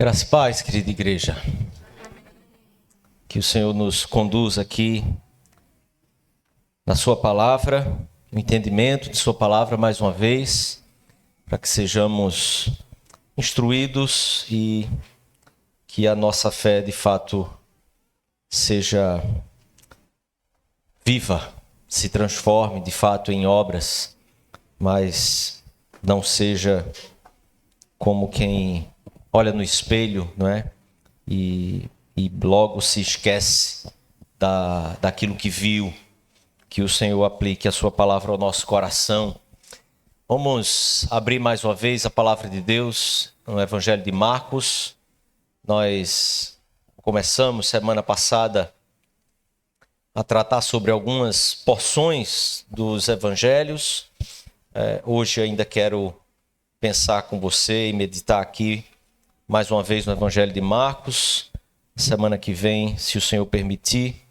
Graça e paz, querida igreja. Que o Senhor nos conduza aqui na sua palavra, no entendimento de sua palavra mais uma vez, para que sejamos instruídos e que a nossa fé de fato seja viva, se transforme de fato em obras, mas não seja como quem olha no espelho, não é? E logo se esquece daquilo que viu. Que o Senhor aplique a sua palavra ao nosso coração. Vamos abrir mais uma vez a palavra de Deus no Evangelho de Marcos. Nós começamos semana passada a tratar sobre algumas porções dos evangelhos. Hoje ainda quero pensar com você e meditar aqui mais uma vez no Evangelho de Marcos. Semana que vem, se o Senhor permitir,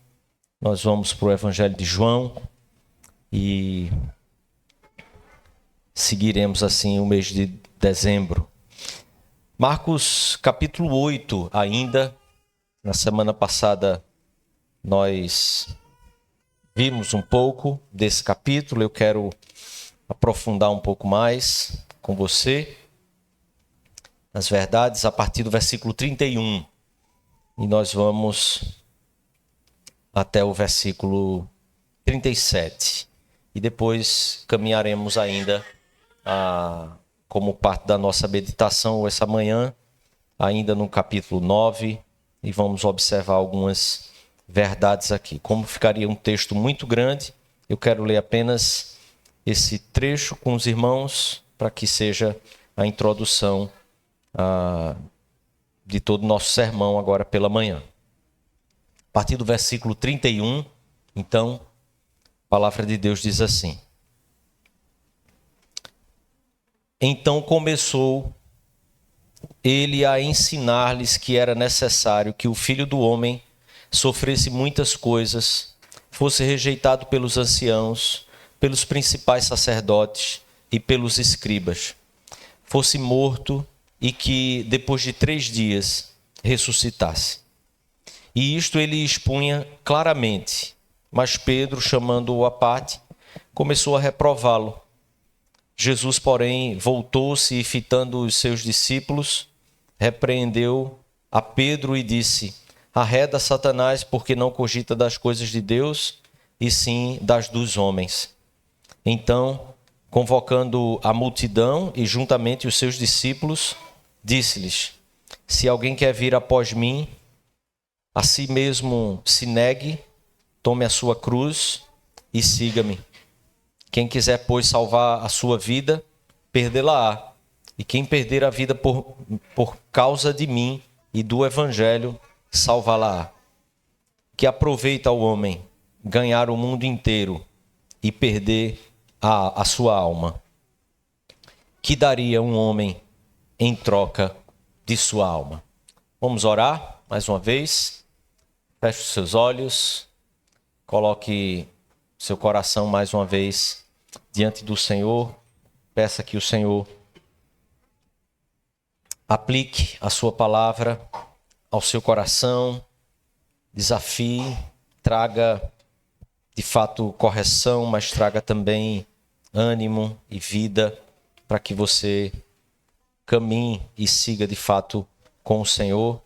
nós vamos para o Evangelho de João e seguiremos assim o mês de dezembro. Marcos capítulo 8 ainda. Na semana passada nós vimos um pouco desse capítulo. Eu quero aprofundar um pouco mais com você nas verdades a partir do versículo 31. E nós vamos até o versículo 37. E depois caminharemos ainda como parte da nossa meditação essa manhã, ainda no capítulo 9, e vamos observar algumas verdades aqui. Como ficaria um texto muito grande, eu quero ler apenas esse trecho com os irmãos, para que seja a introdução de todo o nosso sermão agora pela manhã. A partir do versículo 31, então, a palavra de Deus diz assim: Então começou ele a ensinar-lhes que era necessário que o Filho do Homem sofresse muitas coisas, fosse rejeitado pelos anciãos, pelos principais sacerdotes e pelos escribas, fosse morto e que depois de 3 dias ressuscitasse. E isto ele expunha claramente, mas Pedro, chamando-o à parte, começou a reprová-lo. Jesus, porém, voltou-se e, fitando os seus discípulos, repreendeu a Pedro e disse: Arreda, Satanás, porque não cogita das coisas de Deus, e sim das dos homens. Então, convocando a multidão e juntamente os seus discípulos, disse-lhes: Se alguém quer vir após mim, a si mesmo se negue, tome a sua cruz e siga-me. Quem quiser, pois, salvar a sua vida, perdê-la-á. E quem perder a vida por causa de mim e do Evangelho, salvá-la-á. Que aproveita ao homem ganhar o mundo inteiro e perder a sua alma? Que daria um homem em troca de sua alma? Vamos orar mais uma vez. Feche os seus olhos, coloque seu coração mais uma vez diante do Senhor. Peça que o Senhor aplique a sua palavra ao seu coração, desafie, traga de fato correção, mas traga também ânimo e vida para que você caminhe e siga de fato com o Senhor,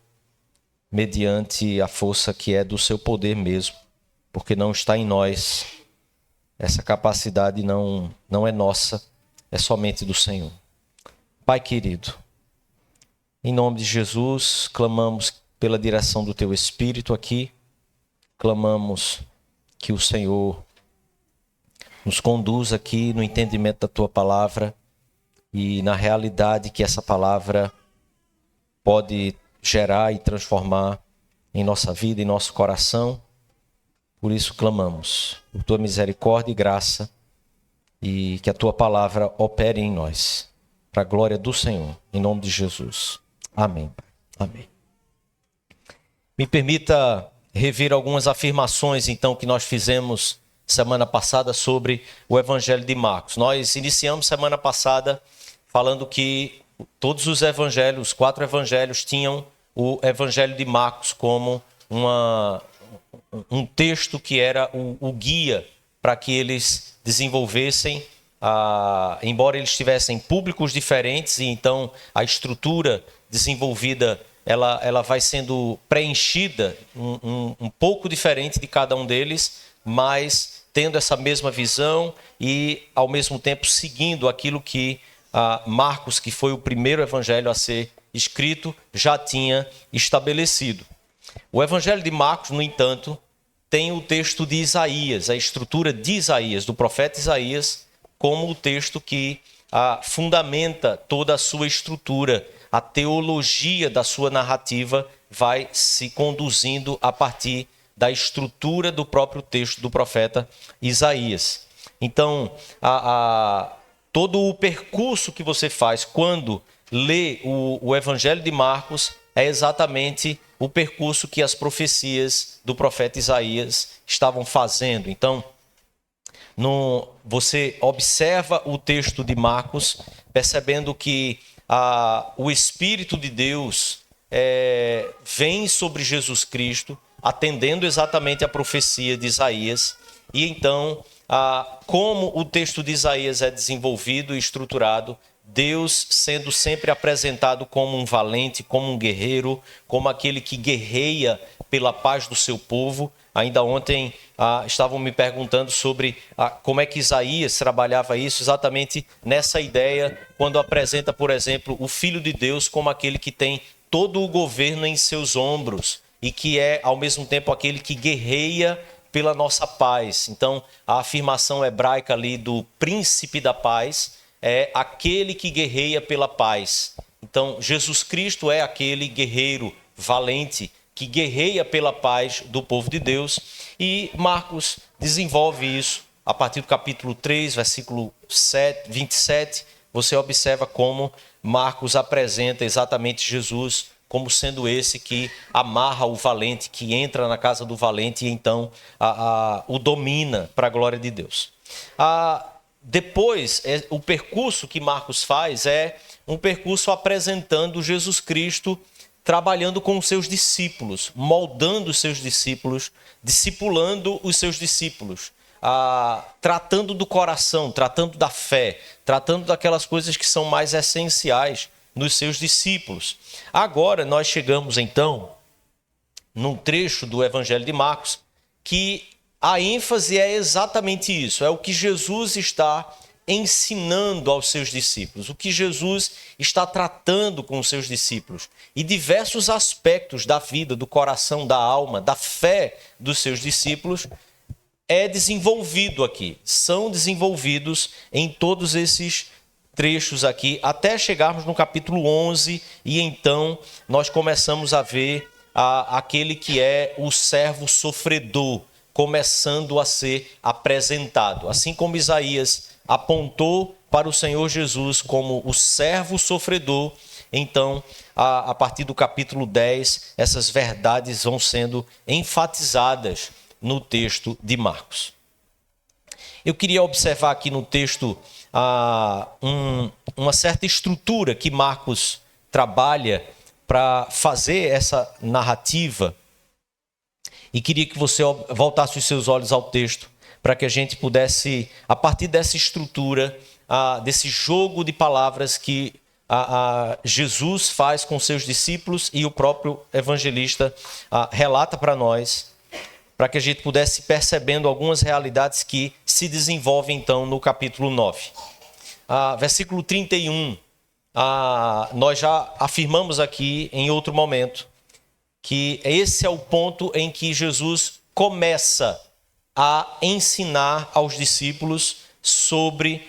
mediante a força que é do seu poder mesmo, porque não está em nós. Essa capacidade não é nossa, é somente do Senhor. Pai querido, em nome de Jesus, clamamos pela direção do Teu Espírito aqui, clamamos que o Senhor nos conduza aqui no entendimento da Tua palavra e na realidade que essa palavra pode gerar e transformar em nossa vida, em nosso coração. Por isso clamamos por Tua misericórdia e graça e que a Tua palavra opere em nós, para a glória do Senhor, em nome de Jesus. Amém. Amém. Me permita rever algumas afirmações, então, que nós fizemos semana passada sobre o Evangelho de Marcos. Nós iniciamos semana passada falando que todos os evangelhos, os 4 evangelhos, tinham o evangelho de Marcos como um texto que era o guia para que eles desenvolvessem, embora eles tivessem públicos diferentes, e então a estrutura desenvolvida ela vai sendo preenchida um pouco diferente de cada um deles, mas tendo essa mesma visão e, ao mesmo tempo, seguindo aquilo que Marcos, que foi o primeiro evangelho a ser escrito, já tinha estabelecido. O evangelho de Marcos, no entanto, tem o texto de Isaías, a estrutura de Isaías, do profeta Isaías, como o texto que fundamenta toda a sua estrutura. A teologia da sua narrativa vai se conduzindo a partir da estrutura do próprio texto do profeta Isaías. Então, todo o percurso que você faz quando lê o Evangelho de Marcos é exatamente o percurso que as profecias do profeta Isaías estavam fazendo. Então, você observa o texto de Marcos, percebendo que o Espírito de Deus vem sobre Jesus Cristo, atendendo exatamente a profecia de Isaías. E então, como o texto de Isaías é desenvolvido e estruturado, Deus sendo sempre apresentado como um valente, como um guerreiro, como aquele que guerreia pela paz do seu povo. Ainda ontem estavam me perguntando sobre como é que Isaías trabalhava isso, exatamente nessa ideia, quando apresenta, por exemplo, o Filho de Deus como aquele que tem todo o governo em seus ombros e que é, ao mesmo tempo, aquele que guerreia pela nossa paz. Então, a afirmação hebraica ali do príncipe da paz é aquele que guerreia pela paz. Então, Jesus Cristo é aquele guerreiro valente que guerreia pela paz do povo de Deus, e Marcos desenvolve isso a partir do capítulo 3, versículo 27, você observa como Marcos apresenta exatamente Jesus como sendo esse que amarra o valente, que entra na casa do valente e então o domina para a glória de Deus. Depois, o percurso que Marcos faz é um percurso apresentando Jesus Cristo trabalhando com os seus discípulos, moldando os seus discípulos, discipulando os seus discípulos, tratando do coração, tratando da fé, tratando daquelas coisas que são mais essenciais nos seus discípulos. Agora nós chegamos então num trecho do Evangelho de Marcos que a ênfase é exatamente isso, é o que Jesus está ensinando aos seus discípulos, o que Jesus está tratando com os seus discípulos, e diversos aspectos da vida, do coração, da alma, da fé dos seus discípulos é desenvolvido aqui, são desenvolvidos em todos esses trechos aqui, até chegarmos no capítulo 11, e então nós começamos a ver aquele que é o servo sofredor começando a ser apresentado. Assim como Isaías apontou para o Senhor Jesus como o servo sofredor, então, a partir do capítulo 10, essas verdades vão sendo enfatizadas no texto de Marcos. Eu queria observar aqui no texto uma certa estrutura que Marcos trabalha para fazer essa narrativa, e queria que você voltasse os seus olhos ao texto, para que a gente pudesse, a partir dessa estrutura, desse jogo de palavras que Jesus faz com seus discípulos e o próprio evangelista relata para nós, para que a gente pudesse ir percebendo algumas realidades que se desenvolvem então no capítulo 9. Versículo 31, nós já afirmamos aqui em outro momento que esse é o ponto em que Jesus começa a ensinar aos discípulos sobre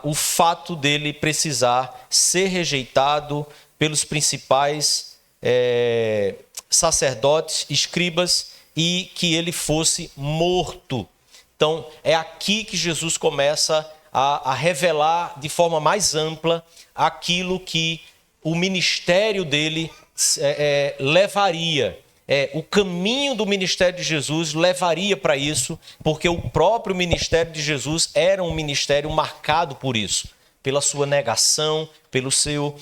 o fato dele precisar ser rejeitado pelos principais sacerdotes, escribas, e que ele fosse morto. Então, é aqui que Jesus começa a revelar de forma mais ampla aquilo que o ministério dele levaria. O caminho do ministério de Jesus levaria para isso, porque o próprio ministério de Jesus era um ministério marcado por isso, pela sua negação, pelo seu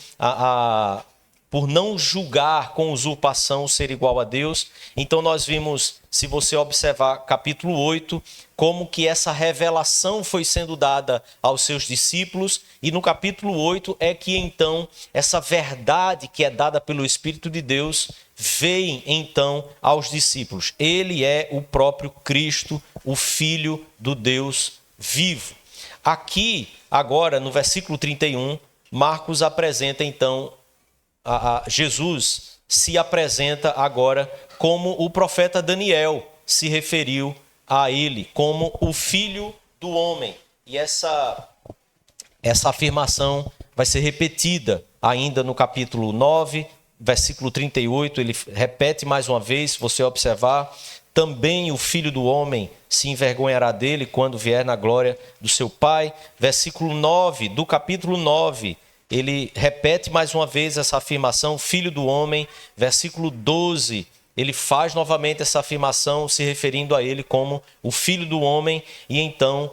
por não julgar com usurpação o ser igual a Deus. Então nós vimos, se você observar capítulo 8, como que essa revelação foi sendo dada aos seus discípulos, e no capítulo 8 é que então essa verdade que é dada pelo Espírito de Deus vem então aos discípulos. Ele é o próprio Cristo, o Filho do Deus vivo. Aqui, agora, no versículo 31, Marcos apresenta então Jesus se apresenta agora como o profeta Daniel se referiu a ele, como o Filho do Homem. E essa afirmação vai ser repetida ainda no capítulo 9, versículo 38, ele repete mais uma vez, se você observar: também o Filho do Homem se envergonhará dele quando vier na glória do seu Pai. Versículo 9 do capítulo 9, ele repete mais uma vez essa afirmação, Filho do Homem. Versículo 12, ele faz novamente essa afirmação, se referindo a ele como o Filho do Homem. E então,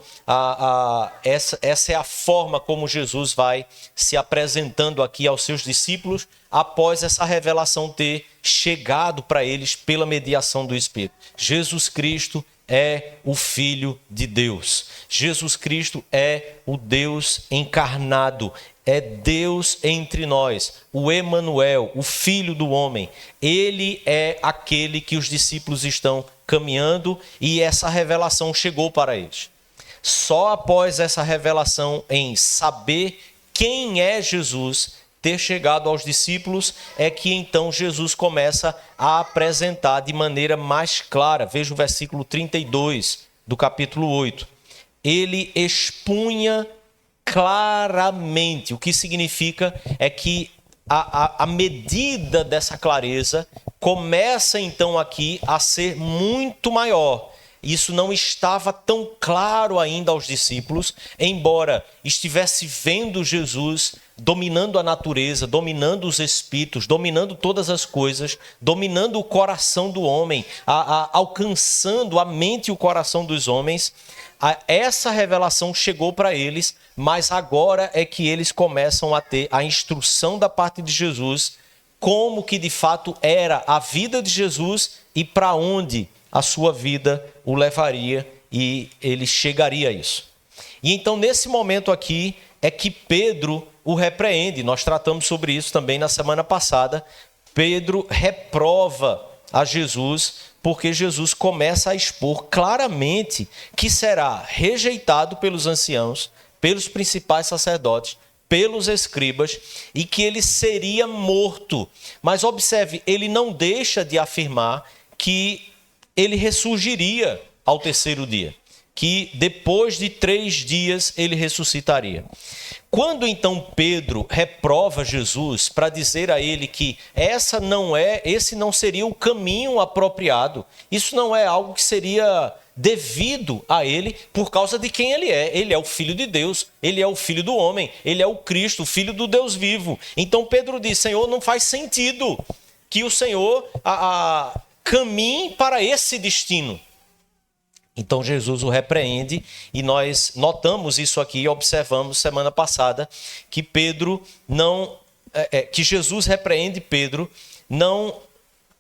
essa é a forma como Jesus vai se apresentando aqui aos seus discípulos, após essa revelação ter chegado para eles pela mediação do Espírito. Jesus Cristo é o Filho de Deus. Jesus Cristo é o Deus encarnado. É Deus entre nós, o Emanuel, o Filho do Homem. Ele é aquele que os discípulos estão caminhando, e essa revelação chegou para eles. Só após essa revelação em saber quem é Jesus ter chegado aos discípulos, é que então Jesus começa a apresentar de maneira mais clara. Veja o versículo 32 do capítulo 8. Ele expunha claramente. O que significa é que a medida dessa clareza começa então aqui a ser muito maior. Isso não estava tão claro ainda aos discípulos, embora estivesse vendo Jesus dominando a natureza, dominando os espíritos, dominando todas as coisas, dominando o coração do homem, alcançando a mente e o coração dos homens. Essa revelação chegou para eles, mas agora é que eles começam a ter a instrução da parte de Jesus, como que de fato era a vida de Jesus e para onde a sua vida o levaria, e ele chegaria a isso. E então, nesse momento aqui, é que Pedro o repreende. Nós tratamos sobre isso também na semana passada. Pedro reprova a Jesus, porque Jesus começa a expor claramente que será rejeitado pelos anciãos, pelos principais sacerdotes, pelos escribas, e que ele seria morto. Mas observe, ele não deixa de afirmar que ele ressurgiria ao terceiro dia, que depois de 3 dias ele ressuscitaria. Quando então Pedro reprova Jesus para dizer a ele que esse não seria o caminho apropriado, isso não é algo que seria devido a ele por causa de quem ele é. Ele é o Filho de Deus, ele é o Filho do Homem, ele é o Cristo, o Filho do Deus vivo. Então Pedro diz: Senhor, não faz sentido que o Senhor caminhe para esse destino. Então Jesus o repreende, e nós notamos isso aqui, observamos semana passada, que que Jesus repreende Pedro, não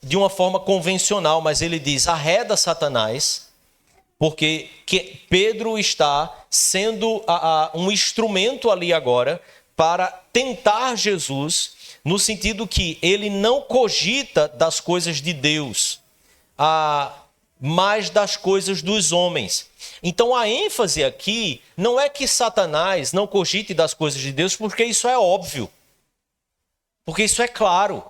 de uma forma convencional, mas ele diz: arreda Satanás, porque Pedro está sendo um instrumento ali agora para tentar Jesus, no sentido que ele não cogita das coisas de Deus, mas das coisas dos homens. Então a ênfase aqui não é que Satanás não cogite das coisas de Deus, porque isso é óbvio, porque isso é claro.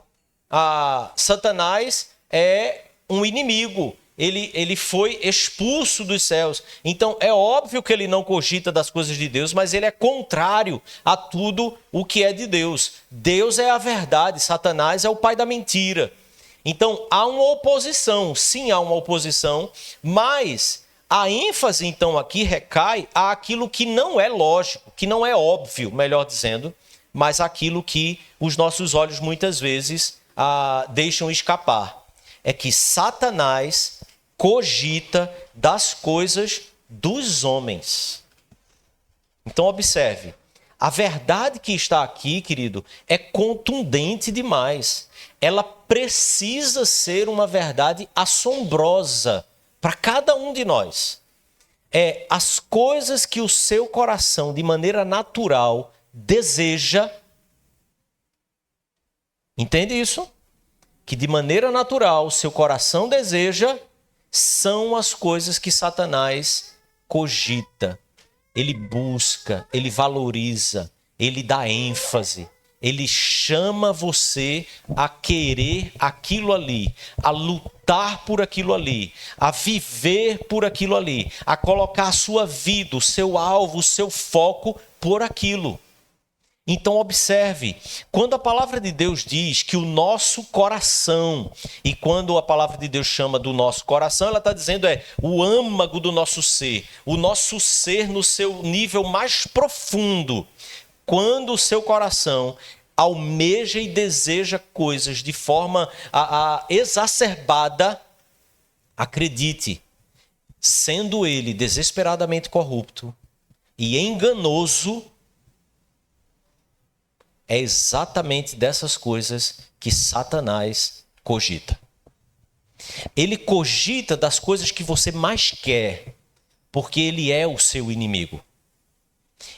Satanás é um inimigo, ele foi expulso dos céus, então é óbvio que ele não cogita das coisas de Deus, mas ele é contrário a tudo o que é de Deus. Deus é a verdade, Satanás é o pai da mentira. Então há uma oposição, sim, há uma oposição, mas a ênfase então aqui recai àquilo que não é lógico, que não é óbvio, melhor dizendo, mas aquilo que os nossos olhos muitas vezes deixam escapar. É que Satanás cogita das coisas dos homens. Então observe, A verdade que está aqui, querido, é contundente demais. Ela precisa ser uma verdade assombrosa para cada um de nós. As coisas que o seu coração, de maneira natural, deseja. Entende isso? Que de maneira natural o seu coração deseja são as coisas que Satanás cogita. Ele busca, ele valoriza, ele dá ênfase. Ele chama você a querer aquilo ali, a lutar por aquilo ali, a viver por aquilo ali, a colocar a sua vida, o seu alvo, o seu foco por aquilo. Então observe, quando a palavra de Deus diz que o nosso coração, e quando a palavra de Deus chama do nosso coração, ela está dizendo o âmago do nosso ser, o nosso ser no seu nível mais profundo. Quando o seu coração almeja e deseja coisas de forma exacerbada, acredite, sendo ele desesperadamente corrupto e enganoso, é exatamente dessas coisas que Satanás cogita. Ele cogita das coisas que você mais quer, porque ele é o seu inimigo.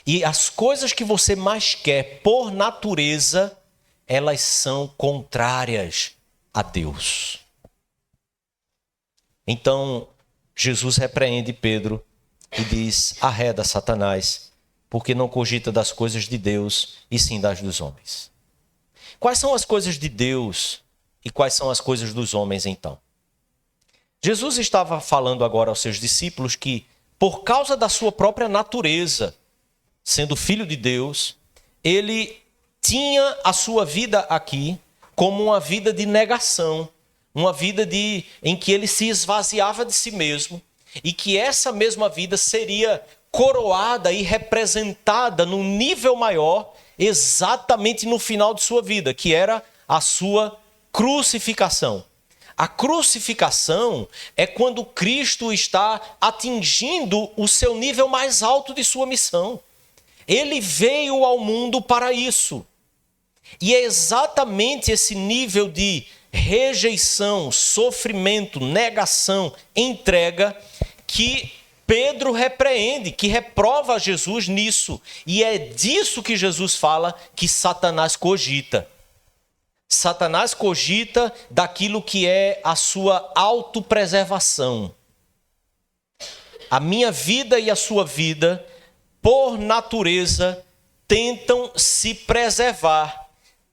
E as coisas que você mais quer, por natureza, elas são contrárias a Deus. Então, Jesus repreende Pedro e diz: arreda, Satanás, porque não cogita das coisas de Deus, e sim das dos homens. Quais são as coisas de Deus e quais são as coisas dos homens, então? Jesus estava falando agora aos seus discípulos que, por causa da sua própria natureza, sendo filho de Deus, ele tinha a sua vida aqui como uma vida de negação, uma vida em que ele se esvaziava de si mesmo, e que essa mesma vida seria coroada e representada num nível maior exatamente no final de sua vida, que era a sua crucificação. A crucificação é quando Cristo está atingindo o seu nível mais alto de sua missão. Ele veio ao mundo para isso. E é exatamente esse nível de rejeição, sofrimento, negação, entrega que Pedro repreende, que reprova Jesus nisso. E é disso que Jesus fala que Satanás cogita. Satanás cogita daquilo que é a sua autopreservação. A minha vida e a sua vida, por natureza, tentam se preservar,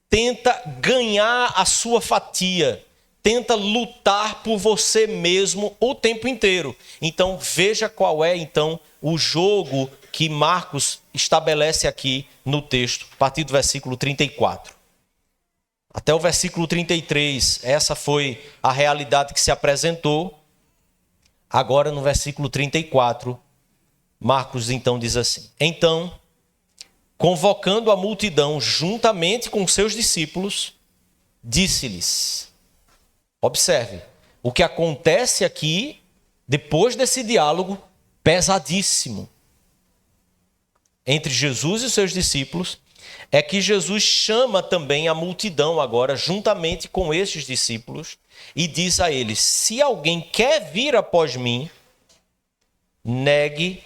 tenta ganhar a sua fatia, tenta lutar por você mesmo o tempo inteiro. Então veja qual é então o jogo que Marcos estabelece aqui no texto, a partir do versículo 34. Até o versículo 33, essa foi a realidade que se apresentou. Agora no versículo 34, Marcos então diz assim: então, convocando a multidão juntamente com seus discípulos, disse-lhes. Observe, o que acontece aqui, depois desse diálogo pesadíssimo entre Jesus e seus discípulos, é que Jesus chama também a multidão agora, juntamente com esses discípulos, e diz a eles: se alguém quer vir após mim, negue,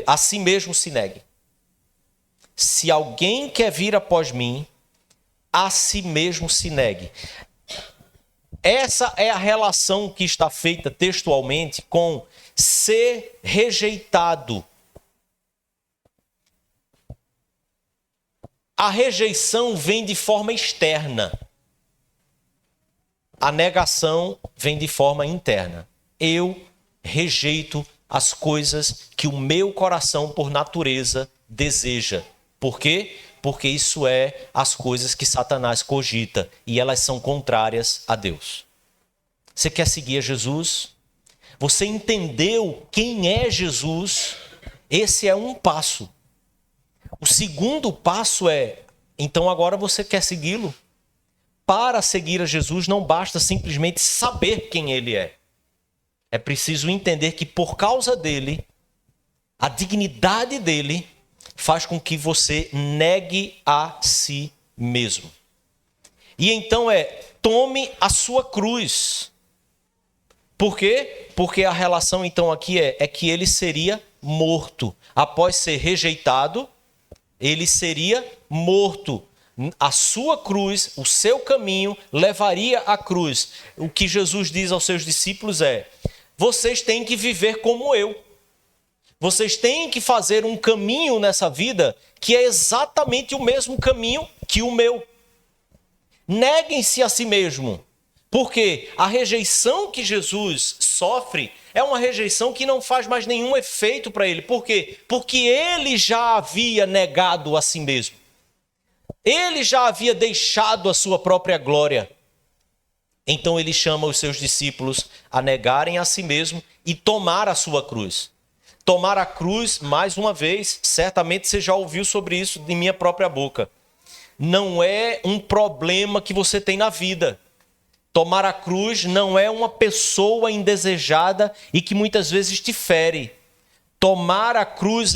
a si mesmo se negue. Se alguém quer vir após mim, a si mesmo se negue. Essa é a relação que está feita textualmente com ser rejeitado. A rejeição vem de forma externa. A negação vem de forma interna. Eu rejeito as coisas que o meu coração, por natureza, deseja. Por quê? Porque isso é as coisas que Satanás cogita e elas são contrárias a Deus. Você quer seguir a Jesus? Você entendeu quem é Jesus? Esse é um passo. O segundo passo é, então agora você quer segui-lo? Para seguir a Jesus não basta simplesmente saber quem ele é. É preciso entender que por causa dele, a dignidade dele, faz com que você negue a si mesmo. E então tome a sua cruz. Por quê? Porque a relação então aqui é que ele seria morto. Após ser rejeitado, ele seria morto. A sua cruz, o seu caminho, levaria à cruz. O que Jesus diz aos seus discípulos vocês têm que viver como eu. Vocês têm que fazer um caminho nessa vida que é exatamente o mesmo caminho que o meu. Neguem-se a si mesmo. Porque a rejeição que Jesus sofre é uma rejeição que não faz mais nenhum efeito para ele. Por quê? Porque ele já havia negado a si mesmo. Ele já havia deixado a sua própria glória. Então ele chama os seus discípulos a negarem a si mesmo e tomar a sua cruz. Tomar a cruz, mais uma vez, certamente você já ouviu sobre isso de minha própria boca. Não é um problema que você tem na vida. Tomar a cruz não é uma pessoa indesejada e que muitas vezes te fere. Tomar a cruz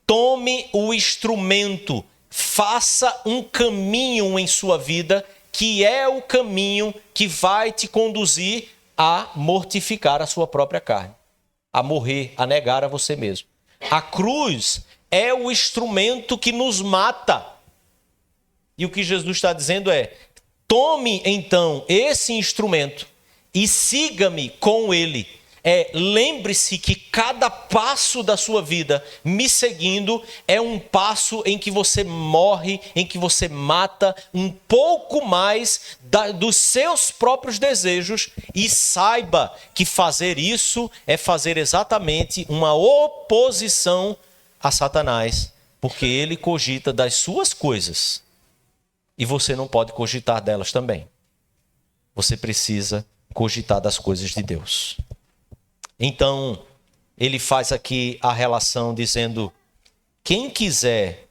tome o instrumento, faça um caminho em sua vida, que é o caminho que vai te conduzir a mortificar a sua própria carne, a morrer, a negar a você mesmo. A cruz é o instrumento que nos mata. E o que Jesus está dizendo tome então esse instrumento e siga-me com ele. Lembre-se que cada passo da sua vida me seguindo é um passo em que você morre, em que você mata um pouco mais dos seus próprios desejos, e saiba que fazer isso é fazer exatamente uma oposição a Satanás, porque ele cogita das suas coisas e você não pode cogitar delas também. Você precisa cogitar das coisas de Deus. Então, ele faz aqui a relação dizendo: quem quiser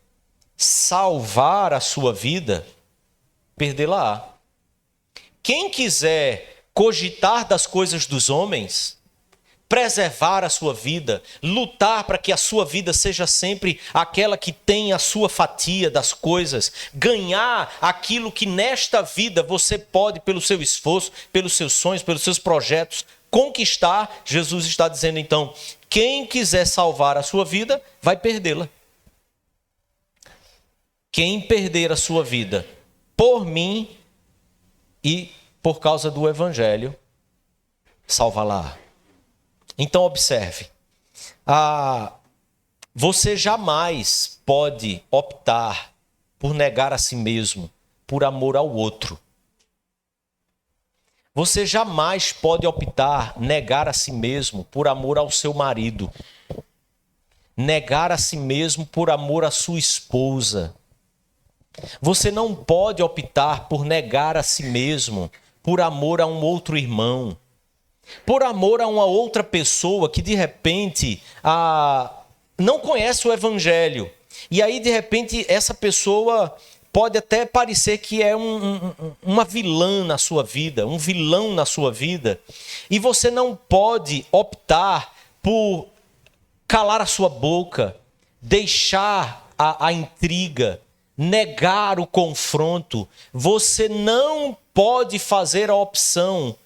salvar a sua vida, perdê-la-á. Quem quiser cogitar das coisas dos homens, preservar a sua vida, lutar para que a sua vida seja sempre aquela que tem a sua fatia das coisas, ganhar aquilo que nesta vida você pode, pelo seu esforço, pelos seus sonhos, pelos seus projetos, conquistar. Jesus está dizendo então: quem quiser salvar a sua vida, vai perdê-la. Quem perder a sua vida por mim e por causa do evangelho, salva-la. Então observe, você jamais pode optar por negar a si mesmo por amor ao outro. Você jamais pode optar negar a si mesmo por amor ao seu marido. Negar a si mesmo por amor à sua esposa. Você não pode optar por negar a si mesmo por amor a um outro irmão. Por amor a uma outra pessoa que de repente não conhece o evangelho. E aí de repente essa pessoa pode até parecer que é uma vilã na sua vida, um vilão na sua vida. E você não pode optar por calar a sua boca, deixar a intriga, negar o confronto. Você não pode fazer a opção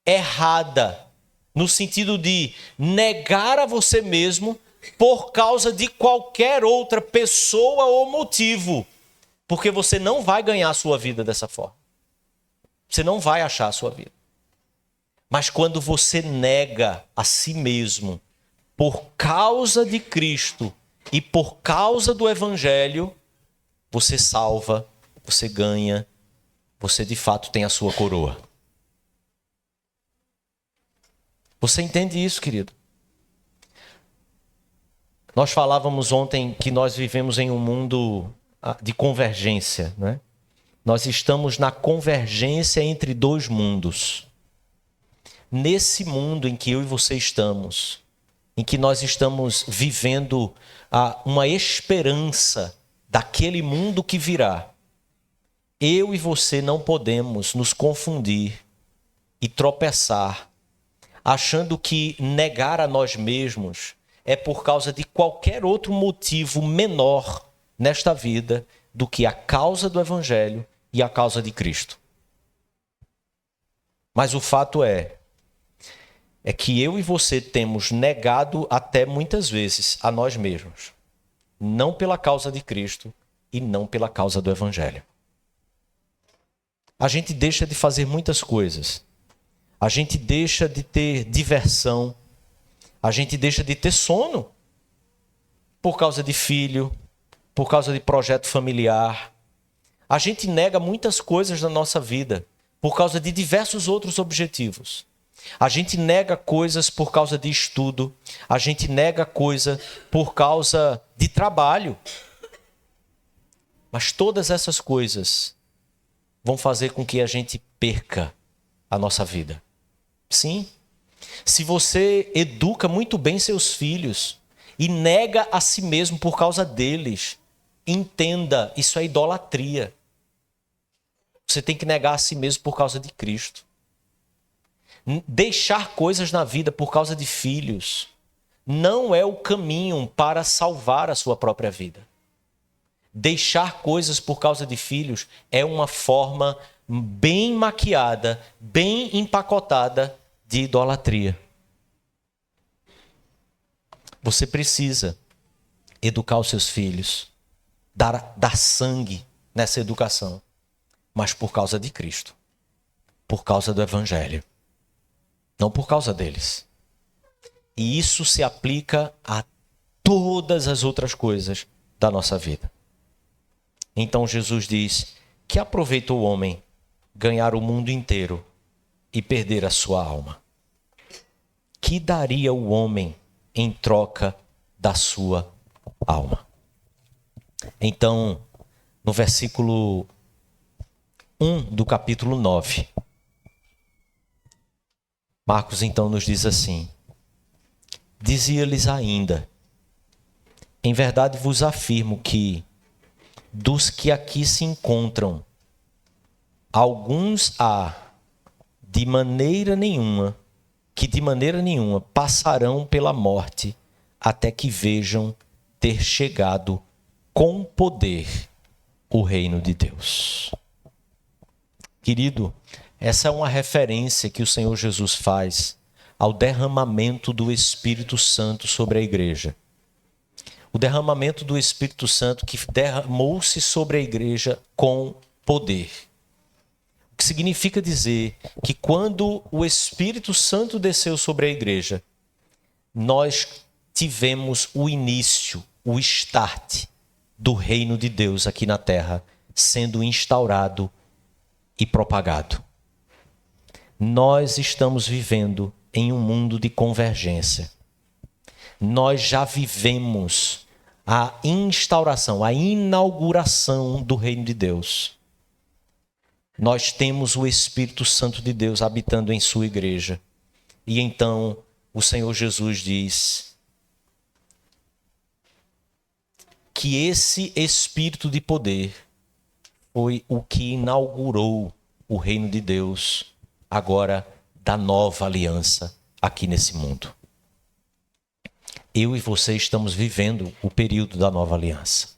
errada, no sentido de negar a você mesmo por causa de qualquer outra pessoa ou motivo. Porque você não vai ganhar a sua vida dessa forma. Você não vai achar a sua vida. Mas quando você nega a si mesmo por causa de Cristo e por causa do evangelho, você salva, você ganha, você de fato tem a sua coroa. Você entende isso, querido? Nós falávamos ontem que nós vivemos em um mundo de convergência, né? Nós estamos na convergência entre dois mundos. Nesse mundo em que eu e você estamos, em que nós estamos vivendo uma esperança daquele mundo que virá, eu e você não podemos nos confundir e tropeçar, achando que negar a nós mesmos é por causa de qualquer outro motivo menor nesta vida do que a causa do Evangelho e a causa de Cristo. Mas o fato é que eu e você temos negado até muitas vezes a nós mesmos, não pela causa de Cristo e não pela causa do Evangelho. A gente deixa de fazer muitas coisas. A gente deixa de ter diversão. A gente deixa de ter sono por causa de filho, por causa de projeto familiar. A gente nega muitas coisas na nossa vida por causa de diversos outros objetivos. A gente nega coisas por causa de estudo. A gente nega coisa por causa de trabalho. Mas todas essas coisas vão fazer com que a gente perca a nossa vida. Sim. Se você educa muito bem seus filhos e nega a si mesmo por causa deles, entenda, isso é idolatria. Você tem que negar a si mesmo por causa de Cristo. Deixar coisas na vida por causa de filhos não é o caminho para salvar a sua própria vida. Deixar coisas por causa de filhos é uma forma bem maquiada, bem empacotada de idolatria. Você precisa educar os seus filhos, dar sangue nessa educação, mas por causa de Cristo, por causa do Evangelho, não por causa deles. E isso se aplica a todas as outras coisas da nossa vida. Então Jesus diz: que aproveita o homem ganhar o mundo inteiro e perder a sua alma? Que daria o homem em troca da sua alma? Então, no versículo 1 do capítulo 9, Marcos então nos diz assim: dizia-lhes ainda: em verdade vos afirmo que dos que aqui se encontram, alguns há que de maneira nenhuma passarão pela morte até que vejam ter chegado com poder o reino de Deus. Querido, essa é uma referência que o Senhor Jesus faz ao derramamento do Espírito Santo sobre a igreja. O derramamento do Espírito Santo que derramou-se sobre a igreja com poder. O que significa dizer que quando o Espírito Santo desceu sobre a igreja, nós tivemos o início, o start do reino de Deus aqui na terra, sendo instaurado e propagado. Nós estamos vivendo em um mundo de convergência. Nós já vivemos a instauração, a inauguração do reino de Deus. Nós temos o Espírito Santo de Deus habitando em sua igreja. E então o Senhor Jesus diz que esse Espírito de poder foi o que inaugurou o reino de Deus, agora da nova aliança aqui nesse mundo. Eu e você estamos vivendo o período da nova aliança.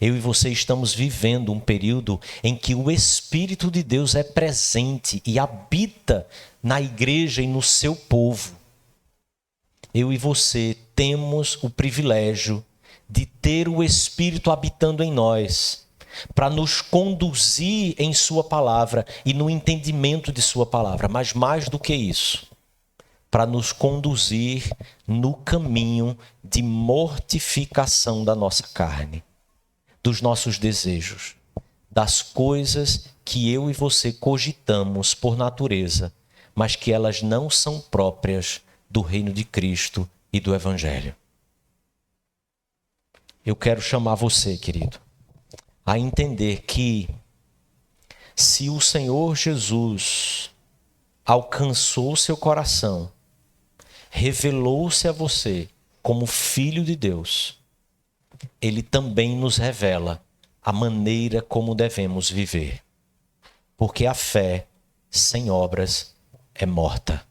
Eu e você estamos vivendo um período em que o Espírito de Deus é presente e habita na igreja e no seu povo. Eu e você temos o privilégio de ter o Espírito habitando em nós, para nos conduzir em sua palavra e no entendimento de sua palavra. Mas mais do que isso, para nos conduzir no caminho de mortificação da nossa carne, dos nossos desejos, das coisas que eu e você cogitamos por natureza, mas que elas não são próprias do reino de Cristo e do Evangelho. Eu quero chamar você, querido, a entender que se o Senhor Jesus alcançou seu coração, revelou-se a você como filho de Deus, ele também nos revela a maneira como devemos viver. Porque a fé sem obras é morta.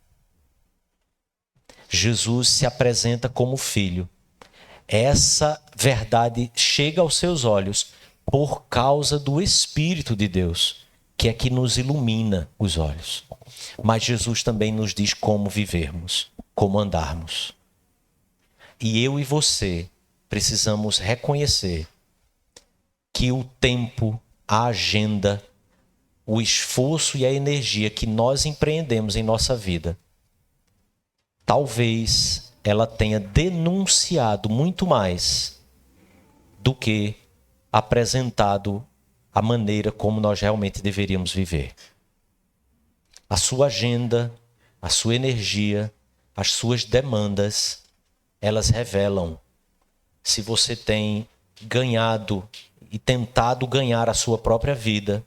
Jesus se apresenta como filho. Essa verdade chega aos seus olhos por causa do Espírito de Deus, que é que nos ilumina os olhos. Mas Jesus também nos diz como vivermos, como andarmos. E eu e você precisamos reconhecer que o tempo, a agenda, o esforço e a energia que nós empreendemos em nossa vida, talvez ela tenha denunciado muito mais do que apresentado a maneira como nós realmente deveríamos viver. A sua agenda, a sua energia, as suas demandas, elas revelam se você tem ganhado e tentado ganhar a sua própria vida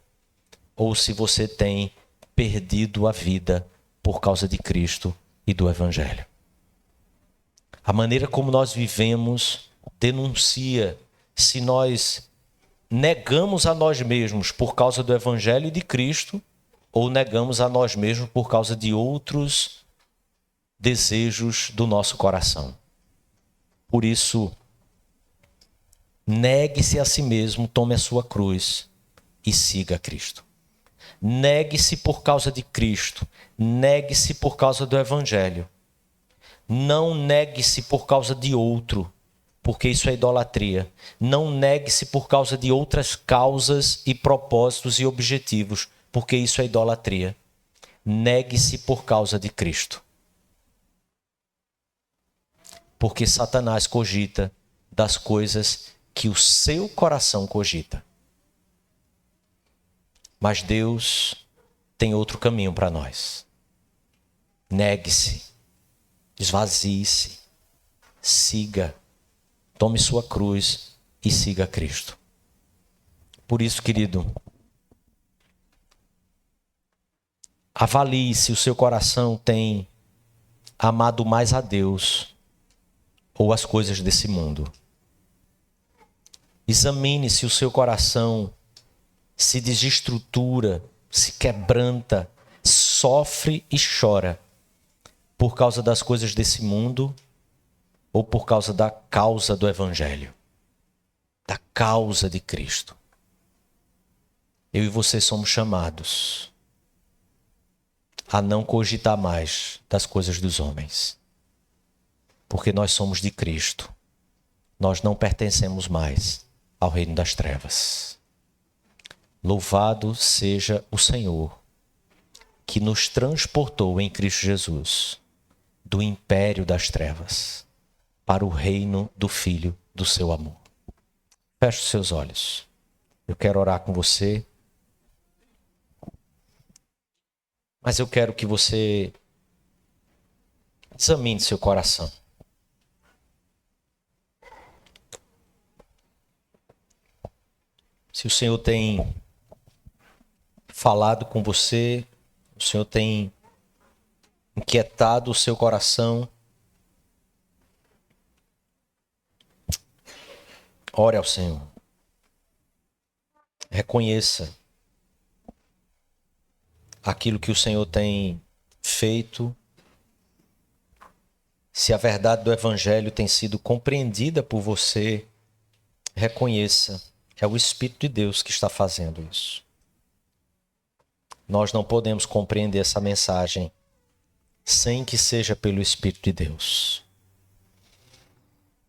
ou se você tem perdido a vida por causa de Cristo e do Evangelho. A maneira como nós vivemos denuncia se nós negamos a nós mesmos por causa do Evangelho de Cristo ou negamos a nós mesmos por causa de outros desejos do nosso coração. Por isso, negue-se a si mesmo, tome a sua cruz e siga Cristo. Negue-se por causa de Cristo, negue-se por causa do Evangelho. Não negue-se por causa de outro, porque isso é idolatria. Não negue-se por causa de outras causas e propósitos e objetivos, porque isso é idolatria. Negue-se por causa de Cristo. Porque Satanás cogita das coisas que o seu coração cogita. Mas Deus tem outro caminho para nós. Negue-se, esvazie-se, siga, tome sua cruz e siga Cristo. Por isso, querido, avalie se o seu coração tem amado mais a Deus ou as coisas desse mundo. Examine se o seu coração se desestrutura, se quebranta, sofre e chora por causa das coisas desse mundo ou por causa da causa do Evangelho, da causa de Cristo. Eu e você somos chamados a não cogitar mais das coisas dos homens, porque nós somos de Cristo. Nós não pertencemos mais ao reino das trevas. Louvado seja o Senhor, que nos transportou em Cristo Jesus do império das trevas para o reino do Filho do seu amor. Feche os seus olhos. Eu quero orar com você, mas eu quero que você examine seu coração. Se o Senhor tem falado com você, o Senhor tem inquietado o seu coração, ore ao Senhor. Reconheça aquilo que o Senhor tem feito. Se a verdade do Evangelho tem sido compreendida por você, reconheça. É o Espírito de Deus que está fazendo isso. Nós não podemos compreender essa mensagem sem que seja pelo Espírito de Deus.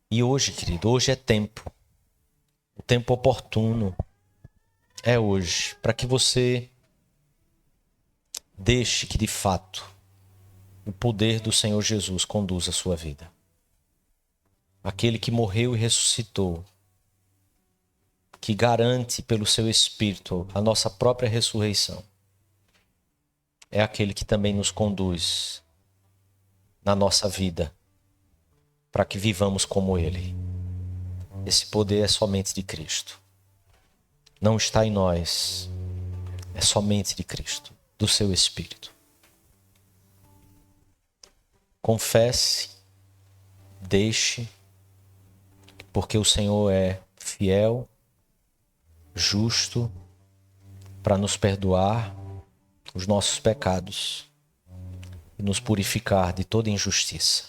E hoje, querido, hoje é tempo. O tempo oportuno é hoje, para que você deixe que, de fato, o poder do Senhor Jesus conduza a sua vida. Aquele que morreu e ressuscitou, que garante pelo seu Espírito a nossa própria ressurreição, é aquele que também nos conduz na nossa vida para que vivamos como Ele. Esse poder é somente de Cristo. Não está em nós, é somente de Cristo, do seu Espírito. Confesse, deixe, porque o Senhor é fiel, justo, para nos perdoar os nossos pecados e nos purificar de toda injustiça.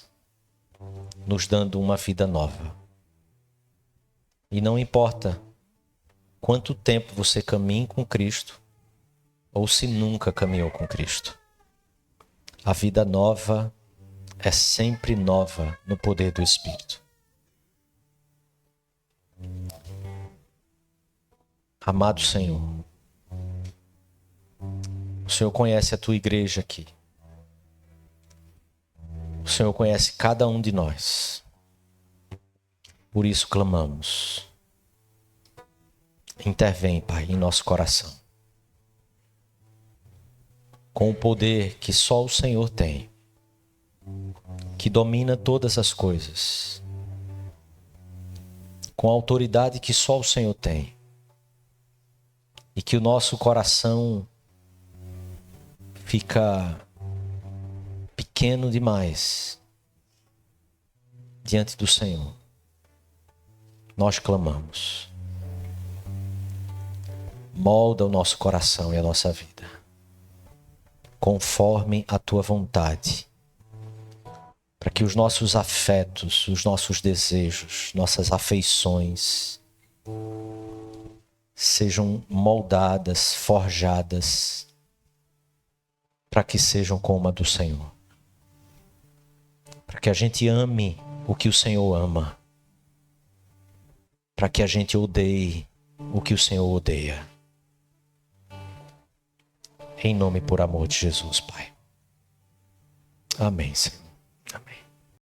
nos dando uma vida nova. E não importa quanto tempo você caminhe com Cristo, ou se nunca caminhou com Cristo. A vida nova é sempre nova no poder do Espírito. Amado Senhor, o Senhor conhece a tua igreja aqui. O Senhor conhece cada um de nós. Por isso clamamos. Intervém, Pai, em nosso coração. Com o poder que só o Senhor tem, que domina todas as coisas, com a autoridade que só o Senhor tem, e que o nosso coração fica pequeno demais diante do Senhor. Nós clamamos. Molda o nosso coração e a nossa vida, conforme a tua vontade, para que os nossos afetos, os nossos desejos, nossas afeições sejam moldadas, forjadas, para que sejam como a do Senhor. Para que a gente ame o que o Senhor ama, para que a gente odeie o que o Senhor odeia. Em nome e por amor de Jesus, Pai. Amém, Senhor.